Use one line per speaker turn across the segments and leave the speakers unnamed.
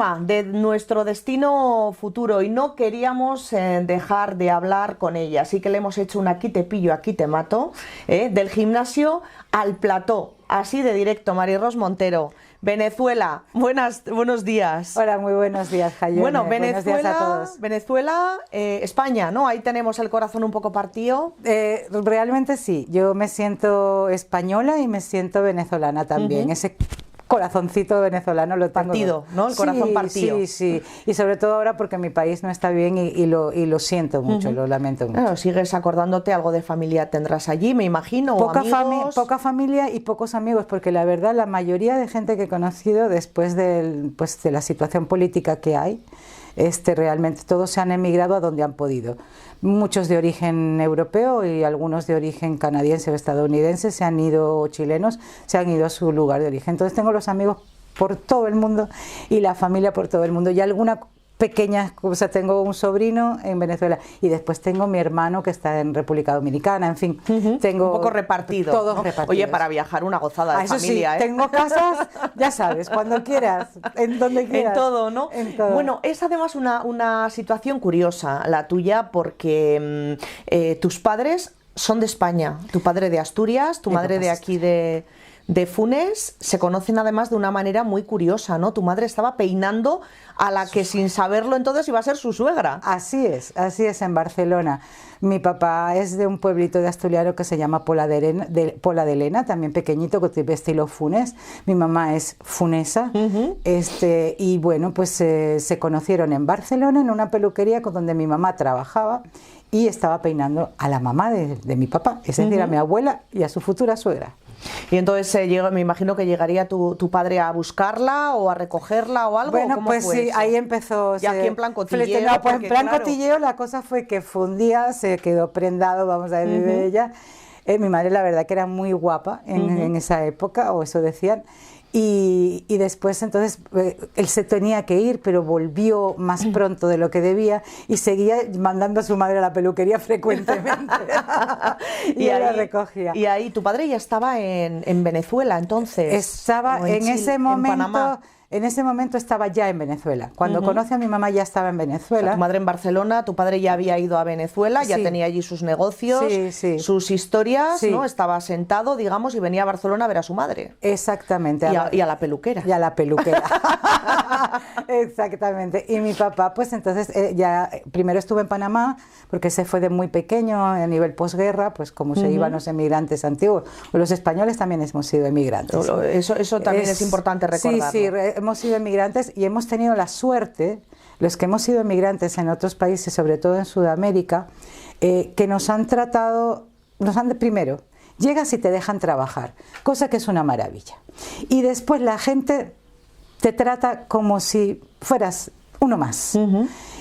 tema de nuestro destino futuro y no queríamos dejar de hablar con ella, así que le hemos hecho un aquí te pillo, aquí te mato, del gimnasio al plató, así de directo. María-Ros Montero, Venezuela, buenos días.
Hola, muy buenos días, Jayone.
Bueno,
buenos días a todos.
Venezuela, España, ¿no? Ahí tenemos el corazón un poco partido.
Realmente sí, yo me siento española y me siento venezolana también. Ese corazoncito venezolano lo tengo.
Partido, ¿no? El corazón partido.
Sí, sí. Y sobre todo ahora porque mi país no está bien y lo siento mucho, lo lamento mucho.
Claro, sigues acordándote, algo de familia tendrás allí, me imagino, amigos.
Poca familia y pocos amigos, porque la verdad la mayoría de gente que he conocido después de la situación política que hay, realmente todos se han emigrado a donde han podido. Muchos de origen europeo y algunos de origen canadiense o estadounidense se han ido, o chilenos, se han ido a su lugar de origen. Entonces tengo los amigos por todo el mundo y la familia por todo el mundo. Y alguna pequeña cosa, tengo un sobrino en Venezuela y después tengo mi hermano que está en República Dominicana, en fin, tengo
un poco repartido,
todos
¿no?
repartidos.
Oye, para viajar una gozada de
eso
familia,
sí, tengo casas, ya sabes, cuando quieras, en donde quieras.
En todo, ¿no?
En todo.
Bueno, es además una situación curiosa la tuya porque tus padres son de España, tu padre de Asturias, tu madre de aquí de Funes, se conocen además de una manera muy curiosa, ¿no? Tu madre estaba peinando a la que sin saberlo entonces iba a ser su suegra.
Así es en Barcelona. Mi papá es de un pueblito de asturiano que se llama Pola de Lena, también pequeñito, que tiene estilo Funes. Mi mamá es funesa, y bueno, pues se conocieron en Barcelona en una peluquería donde mi mamá trabajaba y estaba peinando a la mamá de mi papá, es decir, a mi abuela y a su futura suegra.
Y entonces me imagino que llegaría tu padre a buscarla o a recogerla o algo.
Bueno,
¿cómo
pues
fue
sí,
eso?
ahí empezó.
Y aquí en plan cotilleo.
No, pues en plan
claro,
cotilleo la cosa fue que fue un día, se quedó prendado, vamos a decir, de ella. Mi madre la verdad que era muy guapa en esa época, o eso decían. Y después entonces él se tenía que ir, pero volvió más pronto de lo que debía y seguía mandando a su madre a la peluquería frecuentemente. y ella la recogía.
Y ahí tu padre ya estaba en Venezuela entonces.
Estaba en
Chile,
ese momento.
en Panamá.
En ese momento estaba ya en Venezuela. Cuando conoce a mi mamá ya estaba en Venezuela.
O sea, tu madre en Barcelona, tu padre ya había ido a Venezuela, ya tenía allí sus negocios, sus historias, ¿no? Estaba sentado, digamos, y venía a Barcelona a ver a su madre.
Exactamente.
Y a la peluquera.
Y a la peluquera. Exactamente. Y mi papá, pues entonces, ya primero estuvo en Panamá, porque se fue de muy pequeño a nivel posguerra, pues como se iban los emigrantes antiguos. Los españoles también hemos sido emigrantes.
Eso también es importante recordarlo.
Sí, hemos sido emigrantes y hemos tenido la suerte, los que hemos sido emigrantes en otros países, sobre todo en Sudamérica, que nos han tratado, primero, llegas y te dejan trabajar, cosa que es una maravilla. Y después la gente te trata como si fueras uno más.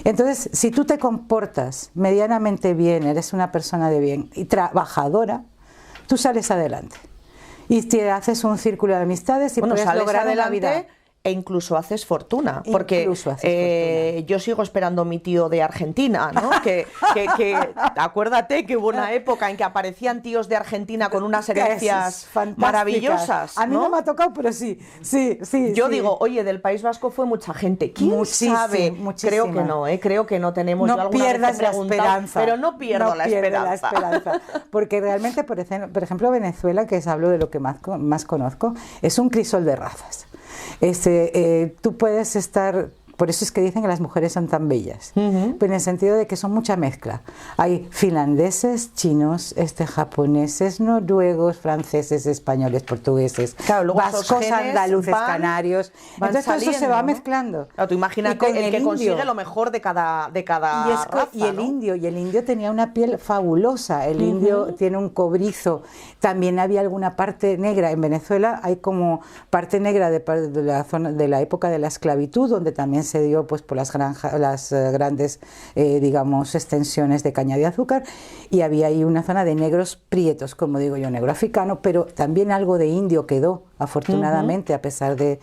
Entonces, si tú te comportas medianamente bien, eres una persona de bien y trabajadora, tú sales adelante. Y te haces un círculo de amistades y puedes lograr la vida.
E incluso haces fortuna, porque yo sigo esperando a mi tío de Argentina, ¿no? que acuérdate que hubo una época en que aparecían tíos de Argentina con unas herencias maravillosas, ¿no?
A mí no me ha tocado, pero sí.
Yo digo, oye, del País Vasco fue mucha gente. ¿Quién sabe? Creo que no tenemos.
No pierdas la esperanza.
Pero no pierdo la esperanza.
Porque realmente, por ejemplo, Venezuela, que hablo de lo que más conozco, es un crisol de razas. Tú puedes estar, por eso es que dicen que las mujeres son tan bellas, pero en el sentido de que son mucha mezcla. Hay finlandeses, chinos, japoneses, noruegos, franceses, españoles, portugueses, vascos, andaluces, canarios. Entonces todo eso se va mezclando.
Claro, tú imagínate el que consigue lo mejor de cada raza,
y el indio tenía una piel fabulosa. El indio tiene un cobrizo. También había alguna parte negra. En Venezuela hay como parte negra de la zona de la época de la esclavitud, donde también se dio pues por las grandes digamos extensiones de caña de azúcar, y había ahí una zona de negros prietos, como digo yo, negro africano, pero también algo de indio quedó afortunadamente, a pesar de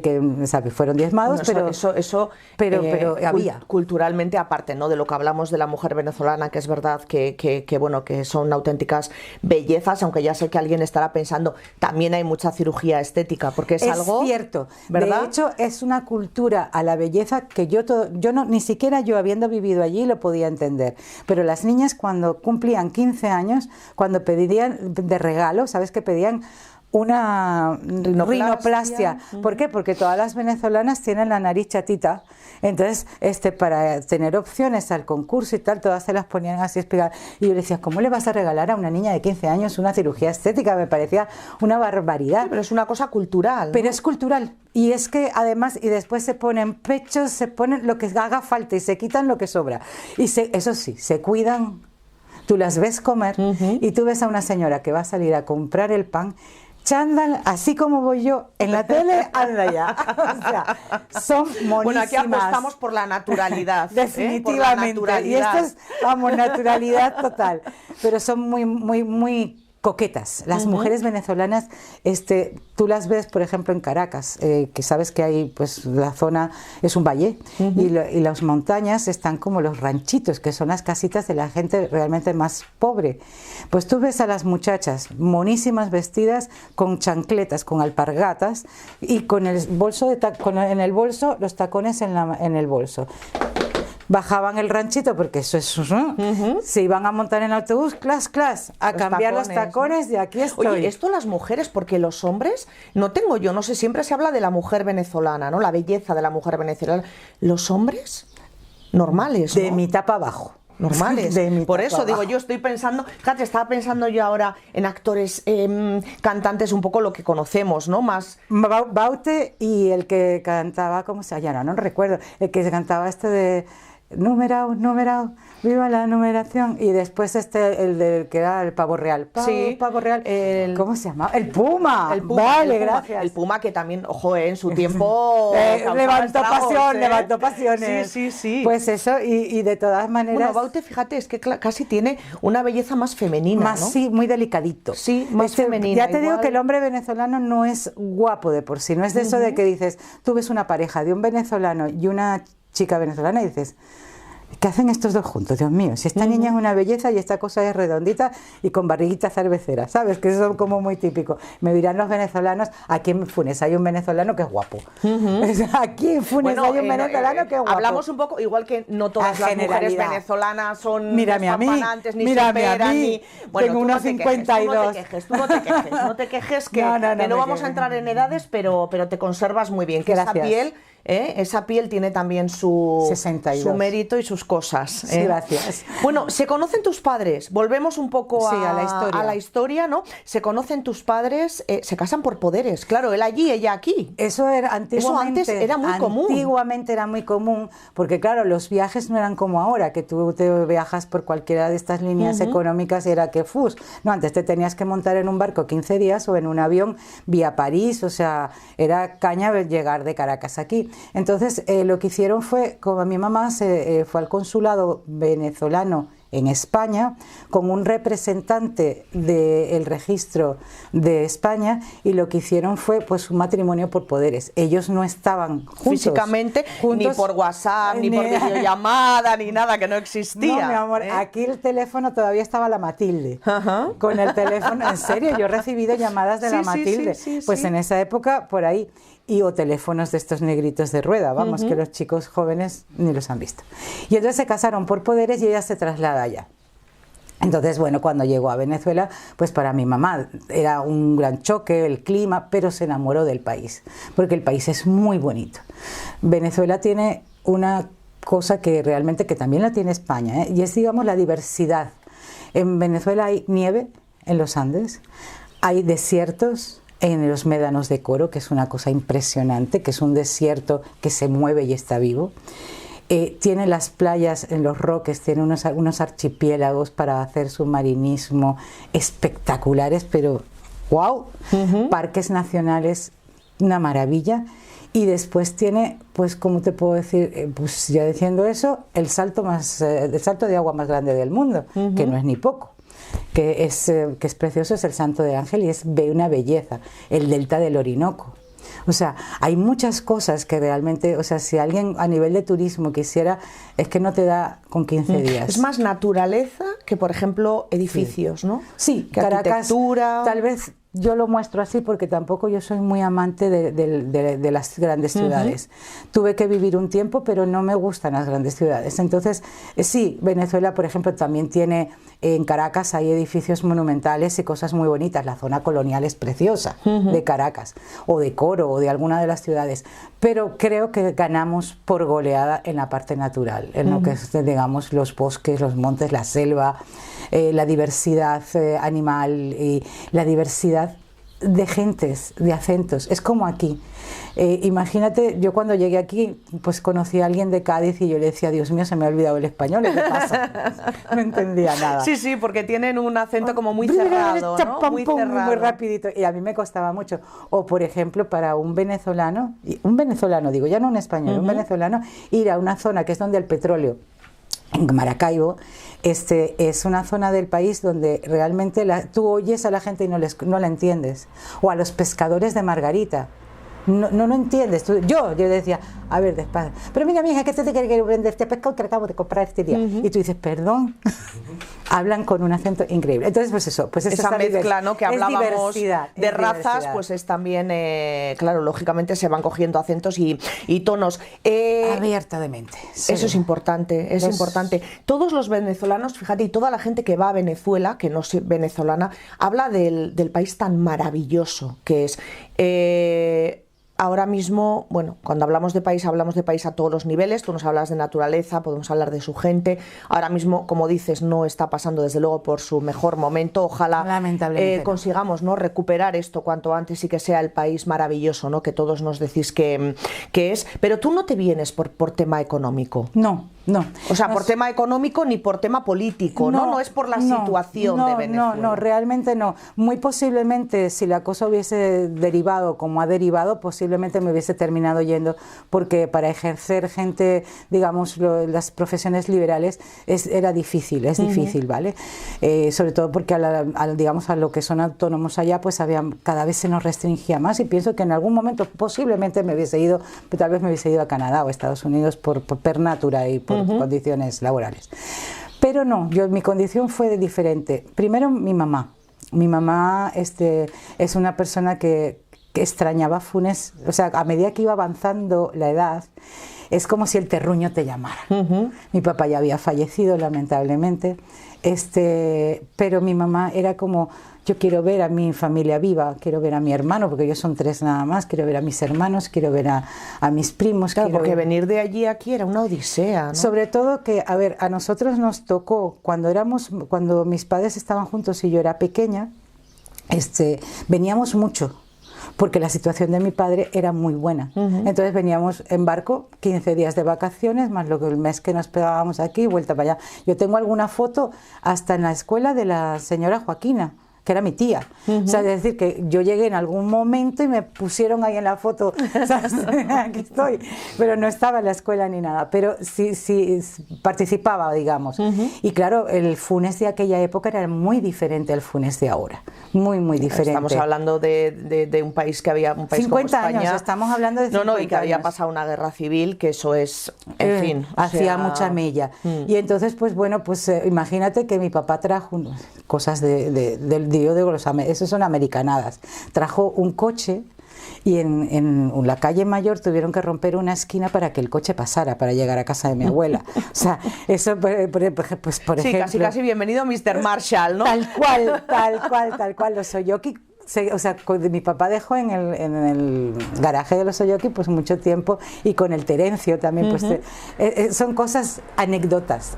que, o sea, que fueron diezmados,
bueno,
pero había.
Culturalmente, aparte, ¿no?, de lo que hablamos de la mujer venezolana, que es verdad que bueno, que son auténticas bellezas, aunque ya sé que alguien estará pensando, también hay mucha cirugía estética, porque es algo...
Es cierto,
¿verdad?
De hecho, es una cultura a la belleza que yo no, ni siquiera yo, habiendo vivido allí, lo podía entender. Pero las niñas, cuando cumplían 15 años, cuando pedían de regalo, ¿sabes qué pedían? Una rinoplastia. ¿Por qué? Porque todas las venezolanas tienen la nariz chatita. Entonces, para tener opciones al concurso y tal, todas se las ponían así espigadas. Y yo le decía, ¿cómo le vas a regalar a una niña de 15 años una cirugía estética? Me parecía una barbaridad.
Sí, pero es una cosa cultural, ¿no?
Pero es cultural. Y es que además, y después se ponen pechos, se ponen lo que haga falta y se quitan lo que sobra. Y eso sí, se cuidan. Tú las ves comer y tú ves a una señora que va a salir a comprar el pan, chándal, así como voy yo en la tele, anda ya. O sea, son monísimas.
Bueno, aquí apostamos por la naturalidad.
Definitivamente.
Por la naturalidad.
Y esto es, vamos, naturalidad total. Pero son muy, muy, muy coquetas. Las mujeres venezolanas, tú las ves, por ejemplo, en Caracas, que sabes que hay, pues, la zona es un valle, y las montañas están como los ranchitos, que son las casitas de la gente realmente más pobre. Pues tú ves a las muchachas monísimas vestidas con chancletas, con alpargatas, y con el bolso en el bolso, los tacones en el bolso. Bajaban el ranchito, porque eso es, ¿no? Se iban a montar en el autobús, clas, a cambiar los tacones, ¿no? Y aquí estoy.
Oye, esto las mujeres, porque los hombres, no sé, siempre se habla de la mujer venezolana, ¿no? La belleza de la mujer venezolana. Los hombres, normales, ¿no?
De mitad para abajo.
Normales. Por eso digo, yo estoy pensando, fíjate, estaba pensando yo ahora en actores, cantantes, un poco lo que conocemos, ¿no? Más...
Baute y el que cantaba, ¿cómo se llama? No recuerdo, el que cantaba de... Numerado, viva la numeración. Y después el que era el pavo real. Pavo real. ¿Cómo se llama? El Puma. Vale, gracias.
El Puma, que también, ojo, en su tiempo
levantó pasiones.
Sí.
Pues eso, y de todas maneras...
Bueno, Baute, fíjate, es que casi tiene una belleza más femenina, ¿no?
Sí, muy delicadito.
Sí, más femenina.
Ya te digo que el hombre venezolano no es guapo de por sí, no es de eso de que dices, tú ves una pareja de un venezolano y una chica venezolana y dices, ¿qué hacen estos dos juntos? Dios mío, si esta niña es una belleza y esta cosa es redondita y con barriguita cervecera, ¿sabes? Que eso es como muy típico. Me dirán los venezolanos, aquí en Funes hay un venezolano que es guapo. Aquí en Funes hay un venezolano que es guapo.
Hablamos un poco, igual que no todas las mujeres venezolanas son
mírame a mí,
ni superan, ni... Bueno,
tengo unos 52.
Tú no te quejes, que no vamos a entrar en edades, pero te conservas muy bien, que
gracias.
Esa piel tiene también su mérito y sus cosas.
Sí, gracias.
Bueno, se conocen tus padres, volvemos un poco
a
la historia, ¿no? Se conocen tus padres, se casan por poderes, claro, él allí, ella aquí.
Eso era antiguamente.
Eso antes era muy común.
Antiguamente era muy común, porque claro, los viajes no eran como ahora, que tú te viajas por cualquiera de estas líneas económicas y era que fus. No, antes te tenías que montar en un barco 15 días o en un avión vía París, o sea, era caña llegar de Caracas aquí. Entonces, lo que hicieron fue, como mi mamá fue al consulado venezolano en España con un representante del registro de España, y lo que hicieron fue pues un matrimonio por poderes. Ellos no estaban juntos,
físicamente, ni por WhatsApp, ni por videollamada, ni nada, que no existía.
No, mi amor, aquí el teléfono todavía estaba la Matilde. Con el teléfono, en serio, yo he recibido llamadas de la Matilde. Pues en esa época, por ahí. O teléfonos de estos negritos de rueda, vamos, que los chicos jóvenes ni los han visto. Y entonces se casaron por poderes y ella se traslada allá. Entonces, bueno, cuando llegó a Venezuela, pues para mi mamá era un gran choque el clima, pero se enamoró del país, porque el país es muy bonito. Venezuela tiene una cosa que realmente, que también la tiene España, y es, digamos, la diversidad. En Venezuela hay nieve en los Andes, hay desiertos en los médanos de Coro, que es una cosa impresionante, que es un desierto que se mueve y está vivo. Tiene las playas en los Roques, tiene unos archipiélagos para hacer submarinismo espectaculares, pero ¡wow! Parques nacionales, una maravilla. Y después tiene, pues, ¿cómo te puedo decir? Pues ya diciendo eso, el salto de agua más grande del mundo, que no es ni poco. que es precioso, es el Santo de Ángel y ve una belleza, el delta del Orinoco. O sea, hay muchas cosas que realmente, o sea, si alguien a nivel de turismo quisiera, es que no te da con 15 días.
Es más naturaleza que, por ejemplo, edificios, ¿no?
Sí,
que
Caracas,
arquitectura.
tal vez yo lo muestro así porque tampoco yo soy muy amante de las grandes ciudades. Tuve que vivir un tiempo, pero no me gustan las grandes ciudades. Entonces, sí, Venezuela, por ejemplo, también tiene, en Caracas hay edificios monumentales y cosas muy bonitas. La zona colonial es preciosa de Caracas, o de Coro, o de alguna de las ciudades. Pero creo que ganamos por goleada en la parte natural, en lo que es, digamos, los bosques, los montes, la selva, la diversidad animal y la diversidad de gentes, de acentos. Es como aquí. Imagínate, yo cuando llegué aquí, pues conocí a alguien de Cádiz y yo le decía, Dios mío, se me ha olvidado el español, ¿qué pasa? No entendía nada.
Sí, sí, porque tienen un acento como muy cerrado, ¿no? Muy cerrado.
Muy rapidito, y a mí me costaba mucho. O, por ejemplo, para un venezolano digo, ya no un español, un venezolano, ir a una zona que es donde el petróleo, en Maracaibo, es una zona del país donde realmente tú oyes a la gente y no la entiendes. O a los pescadores de Margarita. No entiendes. Yo decía, a ver, despacio. Pero mira, mija, que te quiere vender este pescado que acabo de comprar este día. Y tú dices, perdón. Hablan con un acento increíble. Entonces, pues eso. Pues
esa mezcla, ¿no? Que hablábamos de razas, pues es también, claro, lógicamente se van cogiendo acentos y tonos.
Abiertamente. Sí.
Eso es importante, es importante. Todos los venezolanos, fíjate, y toda la gente que va a Venezuela, que no es venezolana, habla del país tan maravilloso que es. Ahora mismo, bueno, cuando hablamos de país a todos los niveles. Tú nos hablas de naturaleza, podemos hablar de su gente. Ahora mismo, como dices, no está pasando desde luego por su mejor momento. Ojalá consigamos, ¿no?, recuperar esto cuanto antes y que sea el país maravilloso, ¿no?, que todos nos decís que es. Pero tú no te vienes por tema económico.
No.
O sea, por tema económico ni por tema político, ¿no? No es por la situación de Venezuela.
No, realmente no. Muy posiblemente, si la cosa hubiese derivado como ha derivado, posiblemente me hubiese terminado yendo, porque para ejercer gente, digamos, las profesiones liberales era difícil, es difícil, ¿vale? Sobre todo porque digamos, a lo que son autónomos allá, pues cada vez se nos restringía más, y pienso que en algún momento posiblemente me hubiese ido, pero tal vez me hubiese ido a Canadá o a Estados Unidos por natura y por condiciones laborales. Pero no, mi condición fue diferente. Primero, mi mamá. Mi mamá es una persona que extrañaba Funes. O sea, a medida que iba avanzando la edad, es como si el terruño te llamara. Mi papá ya había fallecido, lamentablemente, pero mi mamá era como, yo quiero ver a mi familia viva, quiero ver a mi hermano, porque ellos son 3 nada más, quiero ver a mis hermanos, quiero ver a mis primos.
Claro, porque venir de allí a aquí era una odisea, ¿no?
Sobre todo que, a ver, a nosotros nos tocó, cuando mis padres estaban juntos y yo era pequeña, veníamos mucho, porque la situación de mi padre era muy buena. Entonces veníamos en barco, 15 días de vacaciones, más el mes que nos pegábamos aquí, vuelta para allá. Yo tengo alguna foto hasta en la escuela de la señora Joaquina, que era mi tía. O sea, es decir, que yo llegué en algún momento y me pusieron ahí en la foto, ¿sabes? Aquí estoy, pero no estaba en la escuela ni nada, pero sí participaba, digamos. Y claro, el Funes de aquella época era muy diferente al Funes de ahora, muy diferente.
Estamos hablando de un país que había, un país
50
como España.
años, estamos hablando de 50
y que había
años.
pasado una guerra civil, que eso es, en fin.
Hacía mucha mella. Y entonces, pues bueno, pues imagínate que mi papá trajo cosas del digo, eso son americanadas. Trajo un coche y en la calle Mayor tuvieron que romper una esquina para que el coche pasara, para llegar a casa de mi abuela. O sea, eso, pues, por ejemplo...
Casi bienvenido Mr. Marshall, ¿no?
Tal cual, los Soyoki. O sea, mi papá dejó en el garaje de los Soyoki pues mucho tiempo, y con el Terencio también, pues son cosas, anécdotas,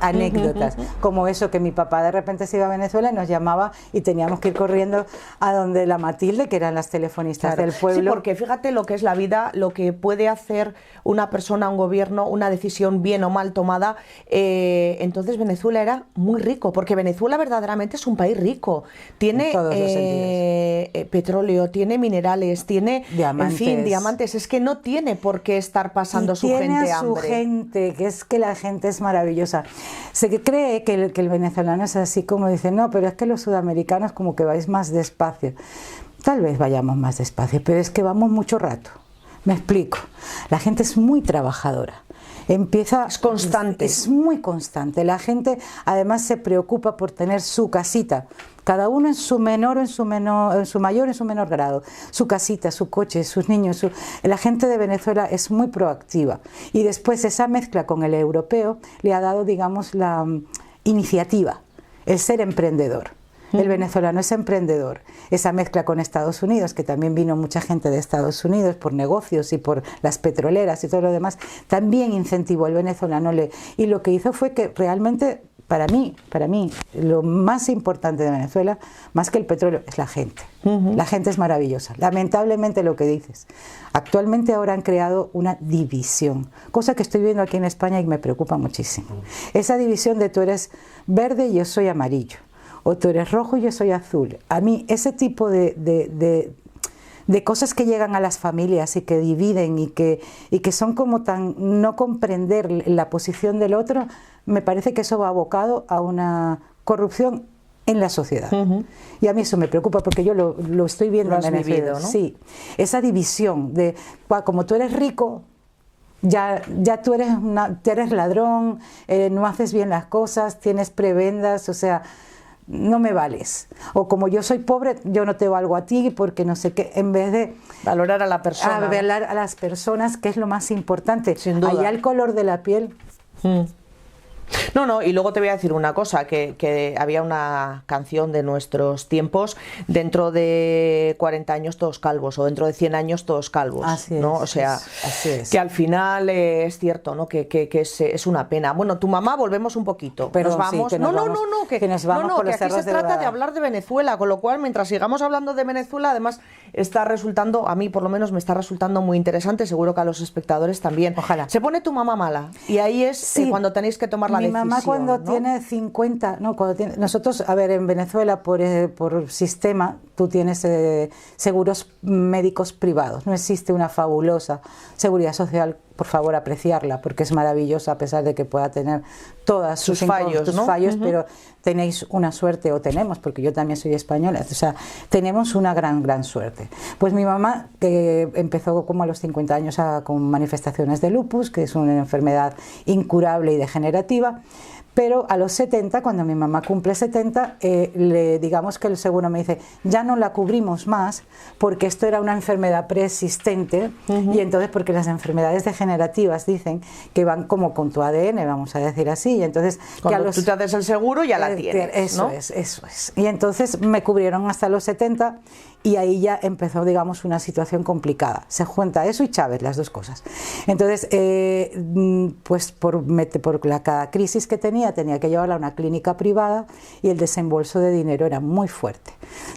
como eso, que mi papá de repente se iba a Venezuela y nos llamaba y teníamos que ir corriendo a donde la Matilde, que eran las telefonistas del pueblo.
Sí, porque fíjate lo que es la vida, lo que puede hacer una persona, un gobierno, una decisión bien o mal tomada. Entonces Venezuela era muy rico, porque Venezuela verdaderamente es un país rico. Tiene
en todos los sentidos.
tiene petróleo, tiene minerales, tiene,
diamantes.
En fin, diamantes. Es que no tiene por qué estar pasando su gente
tiene a su
hambre.
gente, que es que la gente es maravillosa. Se cree que el venezolano es así como dice, no, pero es que los sudamericanos como que vais más despacio. Tal vez vayamos más despacio, pero es que vamos mucho rato. Me explico. La gente es muy trabajadora. Es constante. Es muy constante. La gente además se preocupa por tener su casita, cada uno en su mayor, en su menor grado, su casita, su coche, sus niños. La gente de Venezuela es muy proactiva y después esa mezcla con el europeo le ha dado, digamos, la iniciativa, el ser emprendedor. El venezolano es emprendedor. Esa mezcla con Estados Unidos, que también vino mucha gente de Estados Unidos por negocios y por las petroleras y todo lo demás, también incentivó al venezolano. Y lo que hizo fue que realmente, para mí, lo más importante de Venezuela, más que el petróleo, es la gente. La gente es maravillosa. Lamentablemente lo que dices. Actualmente ahora han creado una división, cosa que estoy viendo aquí en España y me preocupa muchísimo. Esa división de tú eres verde y yo soy amarillo, o tú eres rojo y yo soy azul. A mí ese tipo de cosas que llegan a las familias y que dividen y que son como tan no comprender la posición del otro, me parece que eso va abocado a una corrupción en la sociedad. Y a mí eso me preocupa porque yo lo estoy viendo en Venezuela. ¿No? Sí, esa división de como tú eres rico, ya tú eres ladrón, no haces bien las cosas, tienes prebendas, o sea, no me vales, o como yo soy pobre, yo no te valgo a ti porque no sé qué, en vez de
valorar a la persona,
valorar a las personas, que es lo más importante.
Sin duda.
Allá el color de la piel.
No, y luego te voy a decir una cosa, que había una canción de nuestros tiempos, dentro de 40 años todos calvos, o dentro de 100 años todos calvos,
así
¿no?
Es,
o sea,
así es.
Que al final es cierto, ¿no? Que es una pena. Bueno, tu mamá, volvemos un poquito.
Pero
nos vamos.
Sí, que nos vamos, que nos vamos por los
que aquí se trata de hablar de Venezuela, con lo cual, mientras sigamos hablando de Venezuela, además está resultando, a mí por lo menos me está resultando muy interesante, seguro que a los espectadores también.
Ojalá.
Se pone tu mamá mala, y ahí es cuando tenéis que tomar la decisión.
Mi mamá cuando tiene 50, nosotros, a ver, en Venezuela por sistema tú tienes seguros médicos privados, no existe una fabulosa seguridad social, por favor apreciarla, porque es maravillosa a pesar de que pueda tener todas sus fallos, ¿no? Pero tenéis una suerte, o tenemos, porque yo también soy española, o sea, tenemos una gran suerte. Pues mi mamá, que empezó como a los 50 años con manifestaciones de lupus, que es una enfermedad incurable y degenerativa, pero a los 70, cuando mi mamá cumple 70, digamos que el seguro me dice, ya no la cubrimos más porque esto era una enfermedad preexistente, y entonces porque las enfermedades degenerativas dicen que van como con tu ADN, vamos a decir así, y entonces
cuando tú te haces el seguro ya la tienes,
eso es. Y entonces me cubrieron hasta los 70 y ahí ya empezó, digamos, una situación complicada. Se junta eso y Chávez, las dos cosas. Entonces, pues por cada crisis que tenía que llevarla a una clínica privada y el desembolso de dinero era muy fuerte.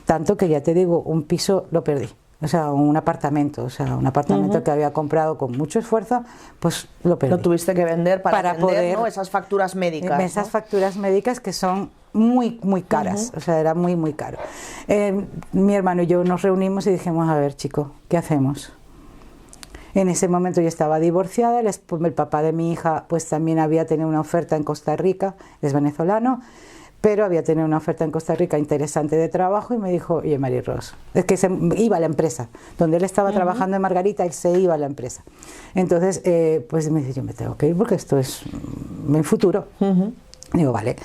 Tanto que ya te digo, un piso lo perdí. O sea, un apartamento que había comprado con mucho esfuerzo, pues lo perdí.
Lo tuviste que vender para poder, ¿no? Esas facturas médicas.
Esas facturas médicas que son muy caras, o sea, era muy caro. Mi hermano y yo nos reunimos y dijimos, a ver, chico, ¿qué hacemos? En ese momento yo estaba divorciada, el papá de mi hija pues también había tenido una oferta en Costa Rica, es venezolano, pero había tenido una oferta en Costa Rica interesante de trabajo y me dijo, oye, Marirós, es que se iba a la empresa, donde él estaba trabajando en Margarita, él se iba a la empresa. Entonces, pues me dice, yo me tengo que ir porque esto es mi futuro. Digo, vale,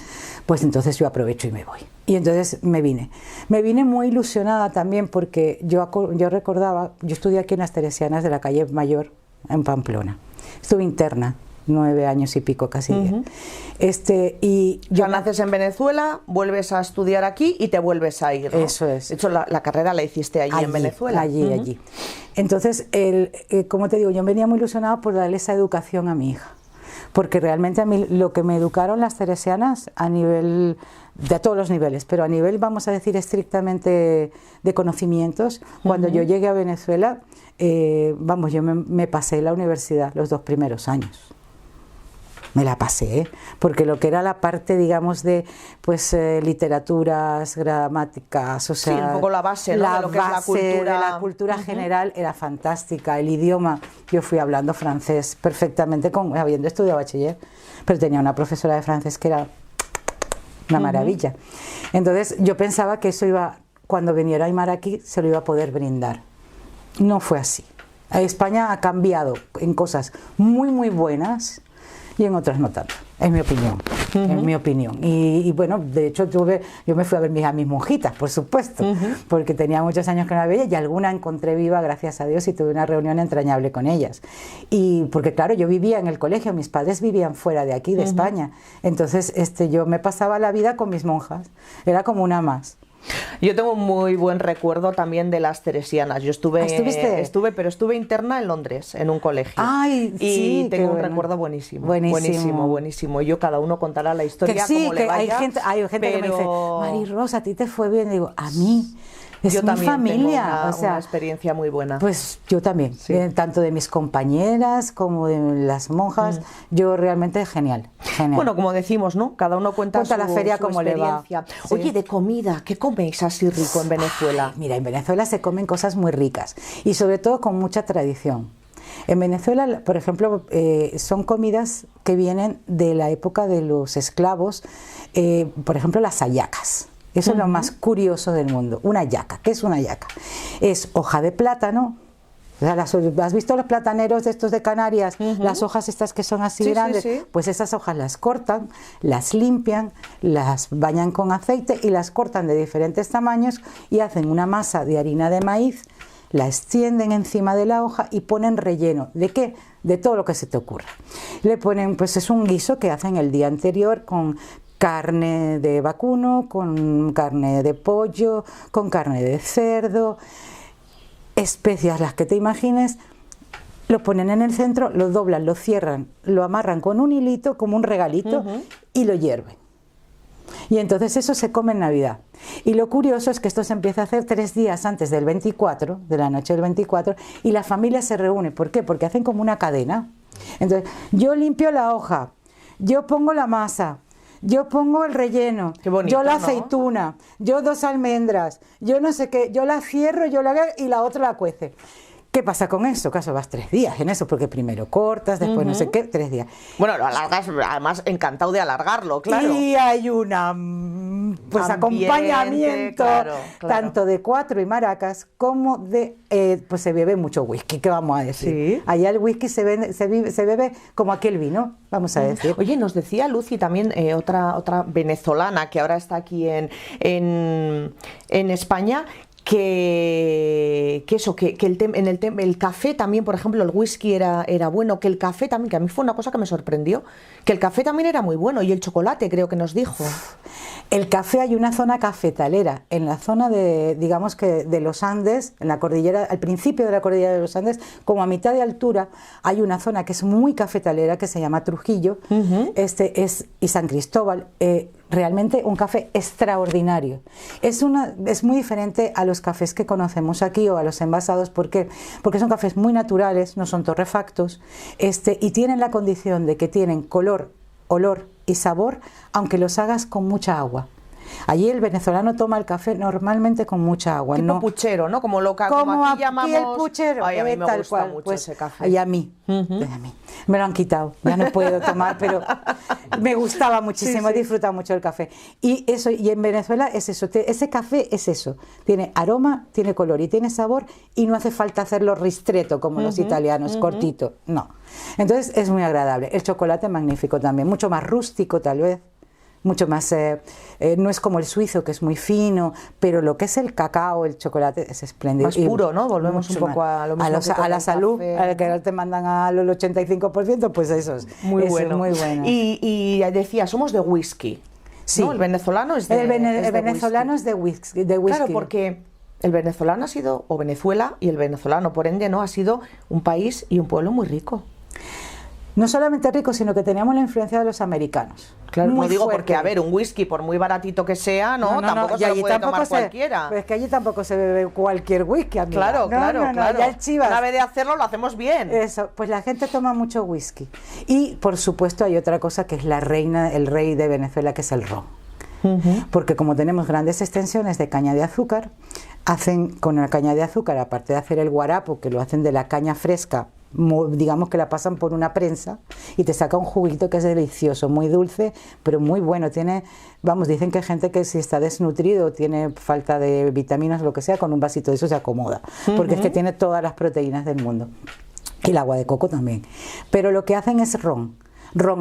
pues entonces yo aprovecho y me voy. Y entonces me vine muy ilusionada también porque yo recordaba, yo estudié aquí en las Teresianas de la calle Mayor, en Pamplona, estuve interna 9 años y pico, casi 10. Y
ya naces en Venezuela, vuelves a estudiar aquí y te vuelves a ir, ¿no?
Eso es.
De hecho, la carrera la hiciste allí en Venezuela.
Allí. Entonces, como te digo, yo venía muy ilusionada por darle esa educación a mi hija. Porque realmente a mí lo que me educaron las teresianas a nivel, de todos los niveles, pero a nivel, vamos a decir, estrictamente de conocimientos, cuando yo llegué a Venezuela, yo me pasé la universidad los 2 primeros años. me la pasé, porque lo que era la parte, digamos, de pues literaturas, gramáticas, o sea,
sí, un poco la base, ¿no? De lo que es la cultura,
de la cultura general era fantástica. El idioma, yo fui hablando francés perfectamente, habiendo estudiado bachiller, pero tenía una profesora de francés que era una maravilla. Entonces yo pensaba que eso iba, cuando viniera Aymar aquí, se lo iba a poder brindar. No fue así. España ha cambiado en cosas muy muy buenas y en otras no tanto, en mi opinión. En mi opinión. Y bueno, de hecho yo me fui a ver a mis monjitas, por supuesto, porque tenía muchos años que no la veía y alguna encontré viva, gracias a Dios, y tuve una reunión entrañable con ellas. Y porque claro, yo vivía en el colegio, mis padres vivían fuera de aquí, de España, entonces yo me pasaba la vida con mis monjas, era como una más.
Yo tengo un muy buen recuerdo también de las teresianas. Yo estuve interna en Londres, en un colegio.
Ay,
y
sí,
tengo un recuerdo buenísimo. Buenísimo. Yo cada uno contará la historia como le vaya.
Hay gente que me dice, Mari Rosa, a ti te fue bien. Y digo, a mí. Es
yo
mi
también
familia,
tengo
o sea,
una experiencia muy buena.
Pues yo también,
sí.
Tanto de mis compañeras como de las monjas, yo realmente genial.
Bueno, como decimos, ¿no? Cada uno cuenta
la feria
su
como
experiencia.
Le va.
Oye, de comida, ¿qué coméis así rico en Venezuela?
Ay, mira, en Venezuela se comen cosas muy ricas y sobre todo con mucha tradición. En Venezuela, por ejemplo, son comidas que vienen de la época de los esclavos, por ejemplo, las hallacas. Eso es lo más curioso del mundo. Una hallaca. ¿Qué es una hallaca? Es hoja de plátano. O sea, ¿has visto los plataneros de estos de Canarias? Las hojas estas que son así grandes.
Sí.
Pues esas hojas las cortan, las limpian, las bañan con aceite y las cortan de diferentes tamaños y hacen una masa de harina de maíz, la extienden encima de la hoja y ponen relleno. ¿De qué? De todo lo que se te ocurra. Le ponen, pues es un guiso que hacen el día anterior con carne de vacuno, con carne de pollo, con carne de cerdo, especias las que te imagines, lo ponen en el centro, lo doblan, lo cierran, lo amarran con un hilito, como un regalito, y lo hierven. Y entonces eso se come en Navidad. Y lo curioso es que esto se empieza a hacer 3 días antes del 24, de la noche del 24, y la familia se reúne. ¿Por qué? Porque hacen como una cadena. Entonces, yo limpio la hoja, yo pongo la masa, yo pongo el relleno,
bonito,
yo la
¿no?
aceituna, yo 2 almendras, yo no sé qué, yo la cierro, yo la y la otra la cuece. ¿Qué pasa con eso? Caso vas 3 días en eso, porque primero cortas, después no sé qué, 3 días.
Bueno, lo alargas, además encantado de alargarlo, claro.
Y hay una pues acompañamiento,
claro.
tanto de cuatro y maracas como de, pues se bebe mucho whisky, ¿qué vamos a decir?
Sí.
Allá el whisky se bebe como aquí el vino, vamos a decir.
Oye, nos decía Lucy también, otra venezolana que ahora está aquí en España, que el café también, por ejemplo, el whisky era bueno, que el café también, que a mí fue una cosa que me sorprendió, que el café también era muy bueno, y el chocolate creo que nos dijo.
El café, hay una zona cafetalera, en la zona de, digamos que de los Andes, en la cordillera, al principio de la cordillera de los Andes, como a mitad de altura, hay una zona que es muy cafetalera, que se llama Trujillo, y San Cristóbal, realmente un café extraordinario. Es muy diferente a los cafés que conocemos aquí o a los envasados. ¿Por qué? Porque son cafés muy naturales, no son torrefactos, y tienen la condición de que tienen color, olor y sabor, aunque los hagas con mucha agua. Allí el venezolano toma el café normalmente con mucha agua.
Tipo
no
puchero, ¿no? Como aquí llamamos...
el puchero.
Ay, a mí me
tal
gusta
cual,
mucho
pues,
ese café.
Y a mí, me lo han quitado, ya no puedo tomar, pero me gustaba muchísimo, he disfrutado mucho del café. Y en Venezuela es eso, ese café es eso, tiene aroma, tiene color y tiene sabor, y no hace falta hacerlo ristretto como los italianos, cortito, no. Entonces es muy agradable. El chocolate magnífico también, mucho más rústico tal vez. Mucho más, no es como el suizo, que es muy fino, pero lo que es el cacao, el chocolate es espléndido.
Más puro, ¿no? Volvemos un poco a lo mismo
a la salud, al que te mandan al 85%, pues eso es
muy bueno.
Muy bueno.
Y decía, somos de whisky.
Sí.
¿No? El venezolano es de
El venezolano es de whisky.
Claro, porque el venezolano ha sido, o Venezuela y el venezolano, por ende, ¿no? Ha sido un país y un pueblo muy rico.
No solamente rico, sino que teníamos la influencia de los americanos.
Claro,
muy
no digo
fuerte.
porque, a ver, un whisky, por muy baratito que sea, tampoco se lo puede tomar cualquiera.
Pero es que allí tampoco se bebe cualquier whisky, amiga.
Claro, claro.
Ya el Chivas.
Una vez de hacerlo, lo hacemos bien.
Eso, pues la gente toma mucho whisky. Y, por supuesto, hay otra cosa que es la reina, el rey de Venezuela, que es el ron. Porque como tenemos grandes extensiones de caña de azúcar, hacen con la caña de azúcar, aparte de hacer el guarapo, que lo hacen de la caña fresca, digamos que la pasan por una prensa y te saca un juguito que es delicioso, muy dulce, pero muy bueno. Tiene, vamos, dicen que hay gente que si está desnutrido, tiene falta de vitaminas o lo que sea, con un vasito de eso se acomoda, porque es que tiene todas las proteínas del mundo. Y el agua de coco también. Pero lo que hacen es ron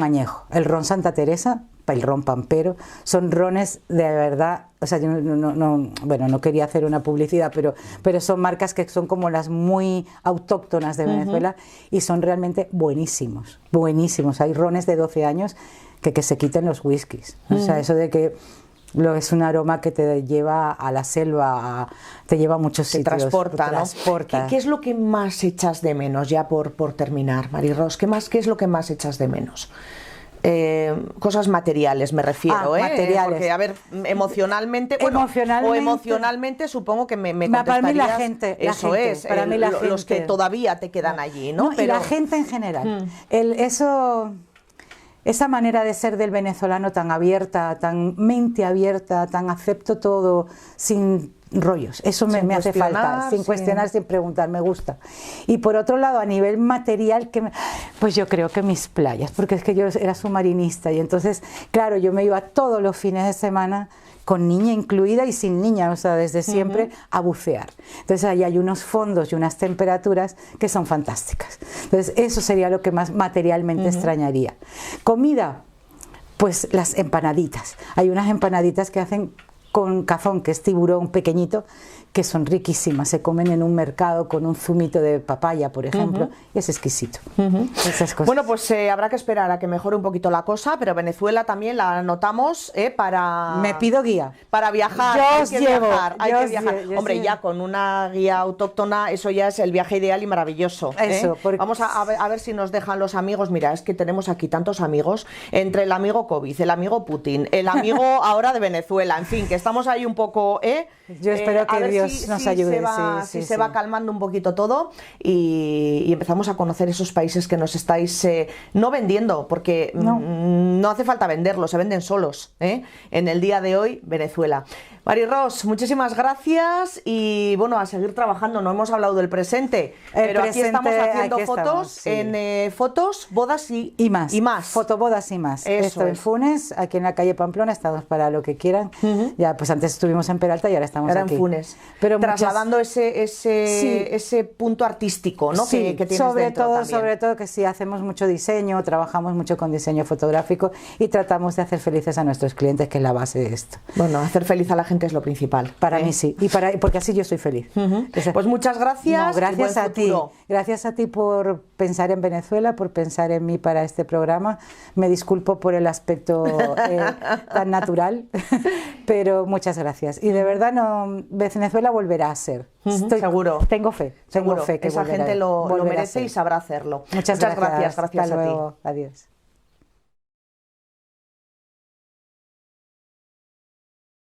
añejo, el ron Santa Teresa, el ron Pampero, son rones de verdad, o sea, yo no quería hacer una publicidad, pero son marcas que son como las muy autóctonas de Venezuela y son realmente buenísimos, buenísimos. Hay rones de 12 años que se quiten los whiskies, o sea, eso de que es un aroma que te lleva a la selva, te lleva a muchos sitios.
Te transporta, ¿no?
Transporta.
¿Qué es lo que más echas de menos, ya por terminar, Marie-Rose? ¿Qué es lo que más echas de menos? Cosas materiales me refiero,
materiales.
Porque, a ver, emocionalmente supongo que me contestarías.
Para mí la gente, para mí la gente.
Los que todavía te quedan allí, ¿no?
Pero, y la gente en general. Esa manera de ser del venezolano tan abierta, tan mente abierta, tan acepto todo, sin rollos, eso me hace falta, sin cuestionar, sin preguntar, me gusta. Y por otro lado, a nivel material, pues yo creo que mis playas, porque es que yo era submarinista y entonces, claro, yo me iba todos los fines de semana con niña incluida y sin niña, o sea, desde siempre a bucear. Entonces ahí hay unos fondos y unas temperaturas que son fantásticas. Entonces eso sería lo que más materialmente extrañaría. Comida, pues las empanaditas. Hay unas empanaditas que hacen con cazón, que es tiburón pequeñito, que son riquísimas, se comen en un mercado con un zumito de papaya, por ejemplo, y es exquisito. Esas cosas.
Bueno, pues habrá que esperar a que mejore un poquito la cosa, pero Venezuela también la anotamos para...
Me pido guía.
Para viajar,
hay que viajar.
Hombre, ya con una guía autóctona, eso ya es el viaje ideal y maravilloso.
Eso, porque...
Vamos a ver si nos dejan los amigos. Mira, es que tenemos aquí tantos amigos, entre el amigo COVID, el amigo Putin, el amigo ahora de Venezuela, en fin, que estamos ahí un poco...
Yo espero que Dios nos ayude.
Se va calmando un poquito todo y empezamos a conocer esos países que nos estáis no vendiendo, porque no hace falta venderlos, se venden solos. En el día de hoy, Venezuela. Marie-Rose, muchísimas gracias y bueno, a seguir trabajando. No hemos hablado del presente, pero aquí estamos haciendo fotos, en fotos, bodas y más.
Fotobodas y más. Esto en Funes, aquí en la calle Pamplona, estamos para lo que quieran. Ya, pues antes estuvimos en Peralta y ahora estamos aquí.
En Funes.
Pero
trasladando ese punto artístico, ¿no?
Sí,
que tienes
sobre todo que sí, hacemos mucho diseño, trabajamos mucho con diseño fotográfico y tratamos de hacer felices a nuestros clientes, que es la base de esto.
Bueno, hacer feliz a la gente es lo principal.
Para mí sí, porque así yo soy feliz.
Pues muchas gracias.
Gracias a ti. Gracias a ti por pensar en Venezuela, por pensar en mí para este programa. Me disculpo por el aspecto tan natural, pero muchas gracias. Y de verdad Venezuela volverá a ser.
Seguro.
Tengo fe que
esa gente lo merece y sabrá hacerlo.
Muchas gracias.
Gracias
Hasta
a
luego.
ti.
Adiós.